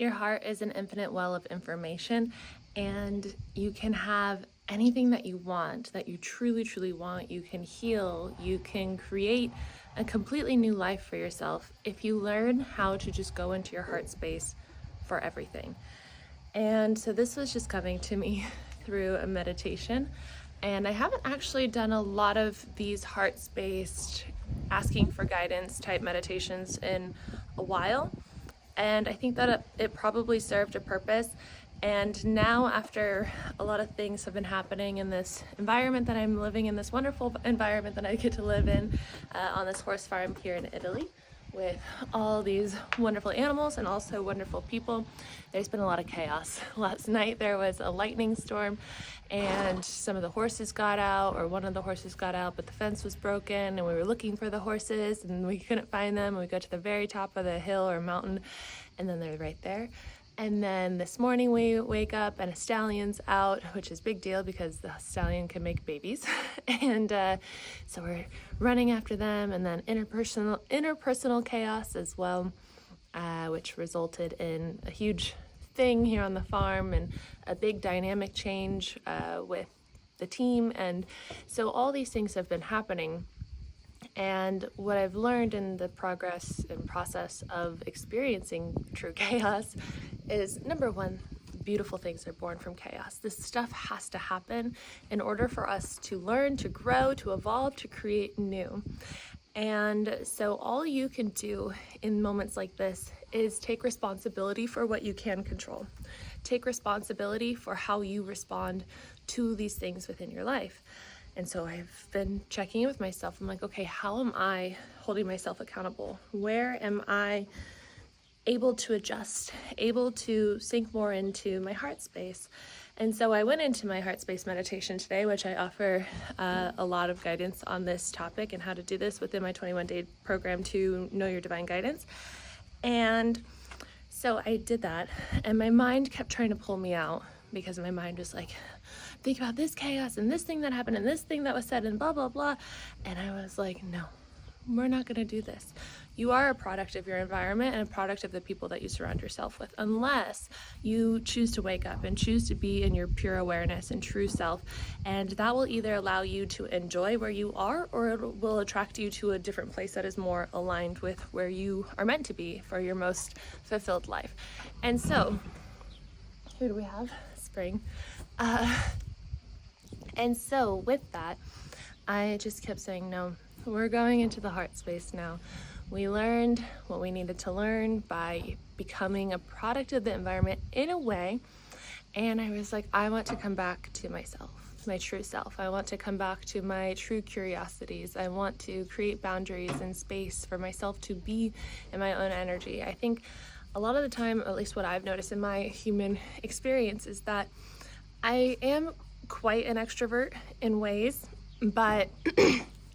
Your heart is an infinite well of information, and you can have anything that you want, that you truly, truly want. You can heal, you can create a completely new life for yourself if you learn how to just go into your heart space for everything. And so this was just coming to me through a meditation. And I haven't actually done a lot of these heart-based asking for guidance type meditations in a while. And I think that it probably served a purpose. And now, after a lot of things have been happening in this environment that I'm living in, this wonderful environment that I get to live in on this horse farm here in Italy, with all these wonderful animals and also wonderful people, there's been a lot of chaos. Last night there was a lightning storm and some of the horses got out, or one of the horses got out, but the fence was broken and we were looking for the horses and we couldn't find them. We got to the very top of the hill or mountain and then they're right there. And then this morning we wake up and a stallion's out, which is a big deal because the stallion can make babies. And so we're running after them, and then interpersonal chaos as well, which resulted in a huge thing here on the farm and a big dynamic change with the team. And so all these things have been happening. And what I've learned in the progress and process of experiencing true chaos is, number one, beautiful things are born from chaos. This stuff has to happen in order for us to learn, to grow, to evolve, to create new. And so all you can do in moments like this is take responsibility for what you can control. Take responsibility for how you respond to these things within your life. And so I've been checking in with myself. I'm like, okay, how am I holding myself accountable? Where am I able to adjust, able to sink more into my heart space? And so I went into my heart space meditation today, which I offer a lot of guidance on this topic and how to do this within my 21-day program to know your divine guidance. And so I did that, and my mind kept trying to pull me out because my mind was like, think about this chaos and this thing that happened and this thing that was said and blah, blah, blah. And I was like, no, we're not going to do this. You are a product of your environment and a product of the people that you surround yourself with, unless you choose to wake up and choose to be in your pure awareness and true self. And that will either allow you to enjoy where you are, or it will attract you to a different place that is more aligned with where you are meant to be for your most fulfilled life. And so, here do we have? Spring. And so with that, I just kept saying, no, we're going into the heart space now. We learned what we needed to learn by becoming a product of the environment in a way. And I was like, I want to come back to myself, my true self. I want to come back to my true curiosities. I want to create boundaries and space for myself to be in my own energy. I think a lot of the time, at least what I've noticed in my human experience, is that I am quite an extrovert in ways, but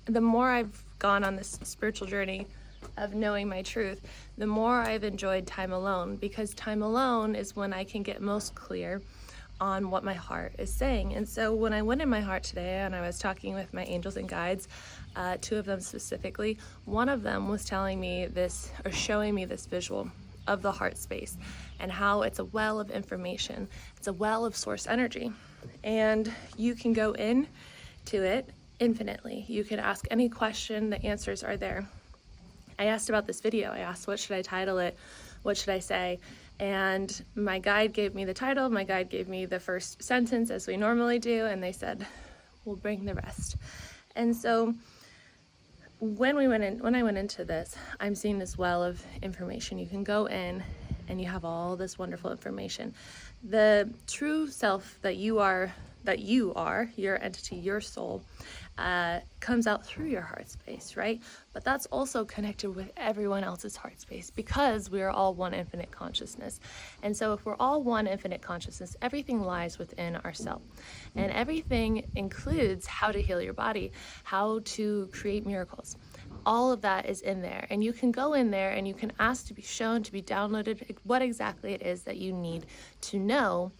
the more I've gone on this spiritual journey of knowing my truth, the more I've enjoyed time alone, because time alone is when I can get most clear on what my heart is saying. And so when I went in my heart today and I was talking with my angels and guides, two of them specifically, one of them was telling me this, or showing me this visual of the heart space and how it's a well of information. It's a well of source energy, and you can go in to it infinitely. You can ask any question, the answers are there. I asked about this video. I asked, what should I title it? What should I say? And my guide gave me the title. My guide gave me the first sentence, as we normally do, and they said, we'll bring the rest. And so when I went into this, I'm seeing this well of information. You can go in and you have all this wonderful information. The true self that you are, your entity, your soul, comes out through your heart space, right? But that's also connected with everyone else's heart space, because we are all one infinite consciousness. And so if we're all one infinite consciousness, everything lies within ourselves. And everything includes how to heal your body, how to create miracles. All of that is in there. And you can go in there and you can ask to be shown, to be downloaded, what exactly it is that you need to know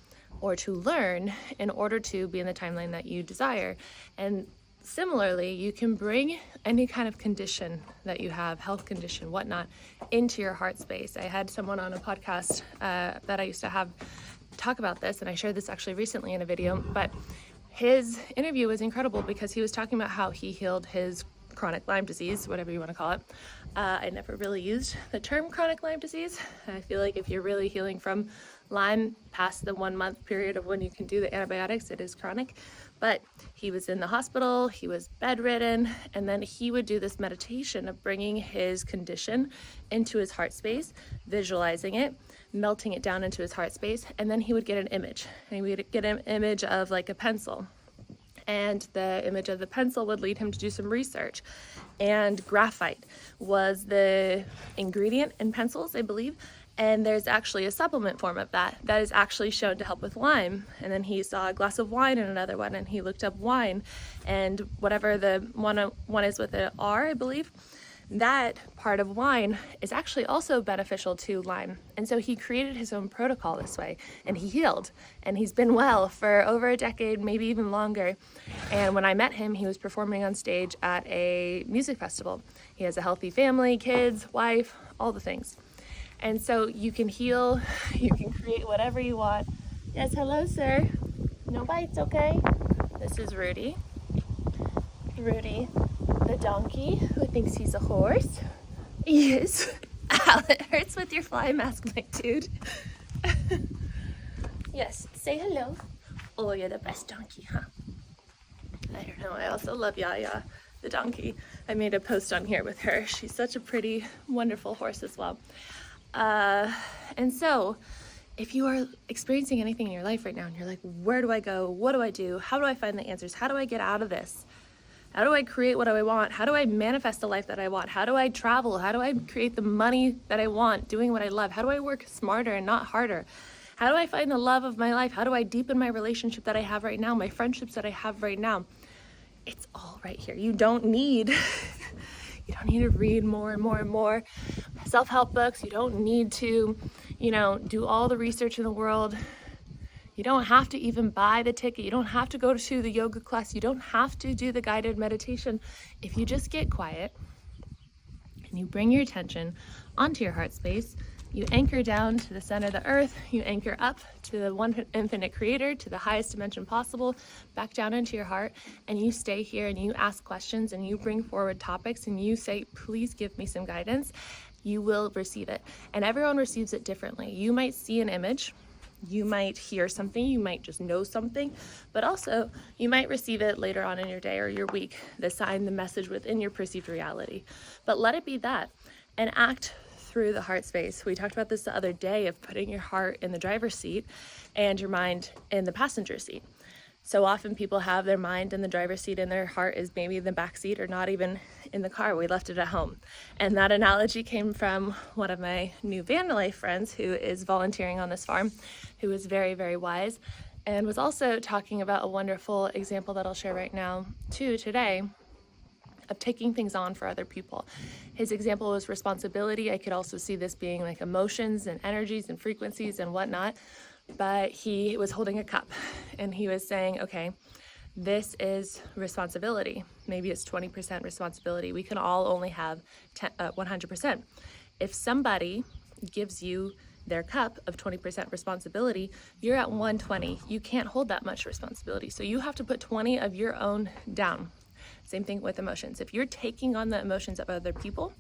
or to learn in order to be in the timeline that you desire. And similarly, you can bring any kind of condition that you have, health condition, whatnot, into your heart space. I had someone on a podcast that I used to have talk about this, and I shared this actually recently in a video, but his interview was incredible because he was talking about how he healed his chronic Lyme disease, whatever you want to call it. I never really used the term chronic Lyme disease. I feel like if you're really healing from Lyme past the 1 month period of when you can do the antibiotics, it is chronic. But he was in the hospital, he was bedridden, and then he would do this meditation of bringing his condition into his heart space, visualizing it, melting it down into his heart space, and then he would get an image. And he would get an image of like a pencil. And the image of the pencil would lead him to do some research. And graphite was the ingredient in pencils, I believe. And there's actually a supplement form of that is actually shown to help with Lyme. And then he saw a glass of wine in another one, and he looked up wine, and whatever the one is with an R, I believe, that part of wine is actually also beneficial to Lyme. And so he created his own protocol this way, and he healed, and he's been well for over a decade, maybe even longer. And when I met him, he was performing on stage at a music festival. He has a healthy family, kids, wife, all the things. And so you can heal, you can create whatever you want. Yes, hello, sir. No bites, okay? This is Rudy. Rudy, the donkey who thinks he's a horse. Yes. Ow, it hurts with your fly mask, my dude. Yes, say hello. Oh, you're the best donkey, huh? I don't know, I also love Yaya, the donkey. I made a post on here with her. She's such a pretty, wonderful horse as well. And so if you are experiencing anything in your life right now and you're like, where do I go? What do I do? How do I find the answers? How do I get out of this? How do I create what I want? How do I manifest the life that I want? How do I travel? How do I create the money that I want, doing what I love? How do I work smarter and not harder? How do I find the love of my life? How do I deepen my relationship that I have right now, my friendships that I have right now? It's all right here. You don't need to read more and more and more self-help books. You don't need to, do all the research in the world. You don't have to even buy the ticket. You don't have to go to the yoga class. You don't have to do the guided meditation. If you just get quiet and you bring your attention onto your heart space, you anchor down to the center of the earth, you anchor up to the one infinite creator, to the highest dimension possible, back down into your heart, and you stay here and you ask questions and you bring forward topics and you say, please give me some guidance, you will receive it. And everyone receives it differently. You might see an image, you might hear something, you might just know something, but also you might receive it later on in your day or your week, the sign, the message within your perceived reality. But let it be that, and act through the heart space. We talked about this the other day of putting your heart in the driver's seat and your mind in the passenger seat. So often people have their mind in the driver's seat and their heart is maybe in the back seat or not even in the car. We left it at home. And that analogy came from one of my new van life friends who is volunteering on this farm, who is very, very wise, and was also talking about a wonderful example that I'll share right now too today of taking things on for other people. His example was responsibility. I could also see this being like emotions and energies and frequencies and whatnot, but he was holding a cup and he was saying, okay, this is responsibility. Maybe it's 20% responsibility. We can all only have 100%. If somebody gives you their cup of 20% responsibility, you're at 120. You can't hold that much responsibility. So you have to put 20 of your own down. Same thing with emotions. If you're taking on the emotions of other people,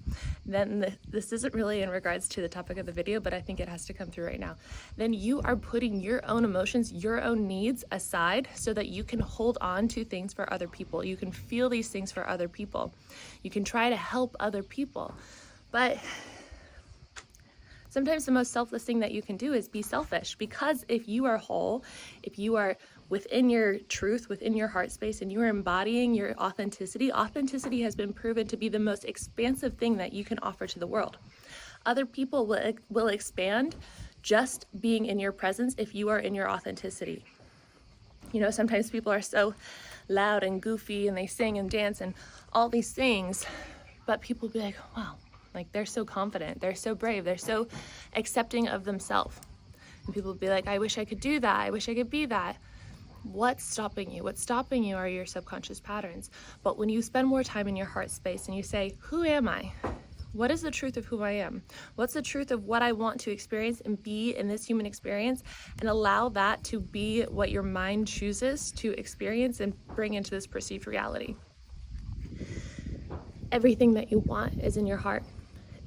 then this isn't really in regards to the topic of the video, but I think it has to come through right now. Then you are putting your own emotions, your own needs aside so that you can hold on to things for other people. You can feel these things for other people. You can try to help other people. But sometimes the most selfless thing that you can do is be selfish, because if you are whole, if you are within your truth, within your heart space, and you are embodying your authenticity has been proven to be the most expansive thing that you can offer to the world. Other people will expand just being in your presence if you are in your authenticity. Sometimes people are so loud and goofy and they sing and dance and all these things, but people be like, wow, like they're so confident, they're so brave, they're so accepting of themselves. And people be like, I wish I could do that, I wish I could be that. What's stopping you? What's stopping you are your subconscious patterns. But when you spend more time in your heart space and you say, who am I? What is the truth of who I am? What's the truth of what I want to experience and be in this human experience? And allow that to be what your mind chooses to experience and bring into this perceived reality. Everything that you want is in your heart.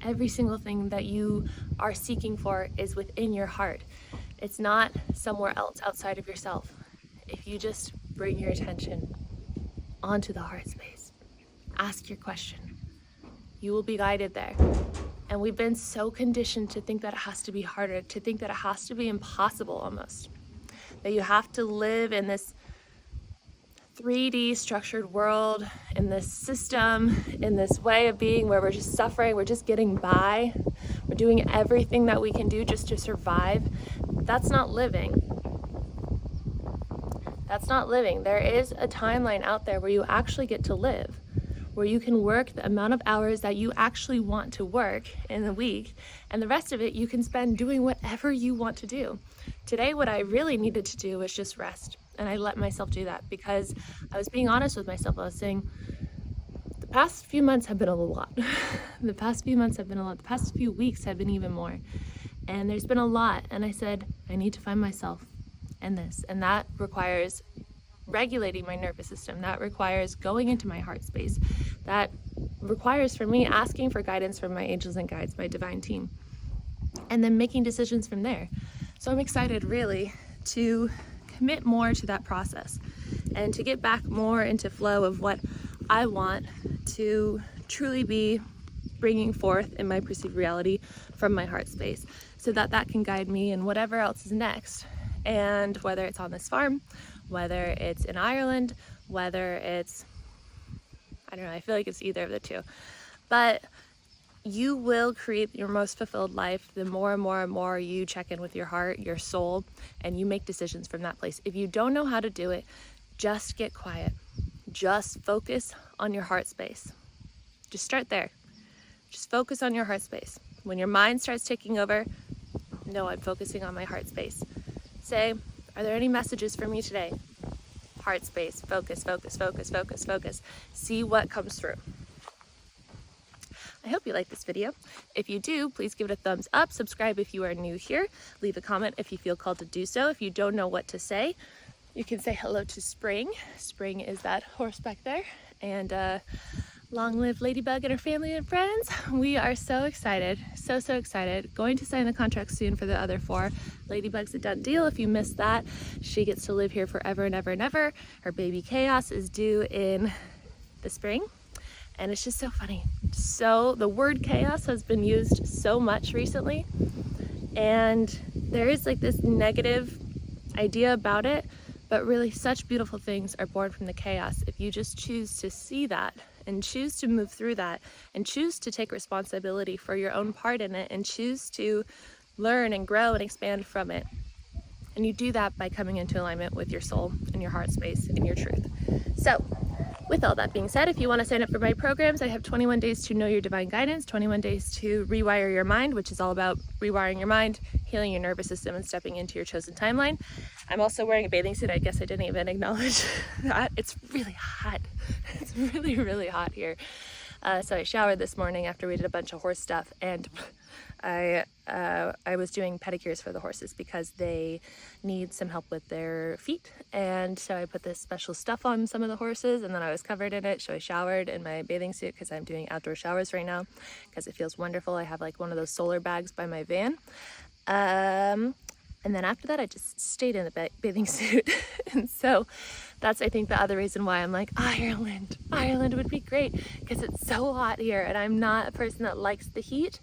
Every single thing that you are seeking for is within your heart. It's not somewhere else outside of yourself. If you just bring your attention onto the heart space, ask your question, you will be guided there. And we've been so conditioned to think that it has to be harder, to think that it has to be impossible almost. That you have to live in this 3D structured world, in this system, in this way of being where we're just suffering, we're just getting by, we're doing everything that we can do just to survive. That's not living. That's not living. There is a timeline out there where you actually get to live, where you can work the amount of hours that you actually want to work in the week, and the rest of it you can spend doing whatever you want to do. Today, what I really needed to do was just rest, and I let myself do that because I was being honest with myself. I was saying, the past few months have been a lot. The past few months have been a lot. The past few weeks have been even more. And there's been a lot, and I said, I need to find myself in this, and that requires regulating my nervous system. That requires going into my heart space. That requires for me asking for guidance from my angels and guides, my divine team, and then making decisions from there. So I'm excited really to commit more to that process and to get back more into flow of what I want to truly be bringing forth in my perceived reality from my heart space, so that that can guide me in whatever else is next. And whether it's on this farm, whether it's in Ireland, whether it's, I don't know, I feel like it's either of the two. But you will create your most fulfilled life the more and more and more you check in with your heart, your soul, and you make decisions from that place. If you don't know how to do it, just get quiet. Just focus on your heart space. Just start there. Just focus on your heart space. When your mind starts taking over, no, I'm focusing on my heart space. Say, are there any messages for me today? Heart space, focus, focus, focus, focus, focus. See what comes through. I hope you like this video. If you do, please give it a thumbs up. Subscribe if you are new here. Leave a comment if you feel called to do so. If you don't know what to say, you can say hello to Spring. Spring is that horse back there. And long live Ladybug and her family and friends. We are so excited, so excited. Going to sign the contract soon for the other 4. Ladybug's a done deal. If you missed that, she gets to live here forever and ever and ever. Her baby Chaos is due in the spring. And it's just so funny. So the word chaos has been used so much recently. And there is like this negative idea about it, but really such beautiful things are born from the chaos. If you just choose to see that and choose to move through that and choose to take responsibility for your own part in it and choose to learn and grow and expand from it. And you do that by coming into alignment with your soul and your heart space and your truth. So with all that being said, if you want to sign up for my programs, I have 21 days to know your divine guidance, 21 days to rewire your mind, which is all about rewiring your mind, healing your nervous system, and stepping into your chosen timeline. I'm also wearing a bathing suit. I guess I didn't even acknowledge that. It's really hot. It's really, really hot here. So I showered this morning after we did a bunch of horse stuff, and I was doing pedicures for the horses because they need some help with their feet, and so I put this special stuff on some of the horses, and then I was covered in it. So I showered in my bathing suit because I'm doing outdoor showers right now because it feels wonderful. I have like one of those solar bags by my van. And then after that, I just stayed in the bathing suit. And so that's, I think, the other reason why I'm like, Ireland would be great, because it's so hot here. And I'm not a person that likes the heat.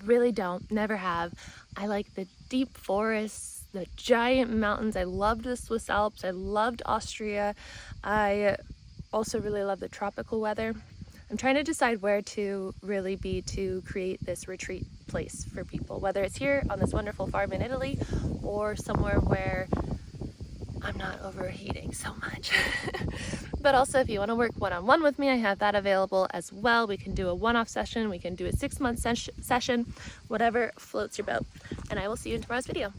Really don't, never have. I like the deep forests, the giant mountains. I loved the Swiss Alps. I loved Austria. I also really love the tropical weather. I'm trying to decide where to really be to create this retreat place for people, whether it's here on this wonderful farm in Italy or somewhere where I'm not overheating so much. But also, if you want to work one-on-one with me, I have that available as well. We can do a one-off session, we can do a 6-month session, whatever floats your boat. And I will see you in tomorrow's video.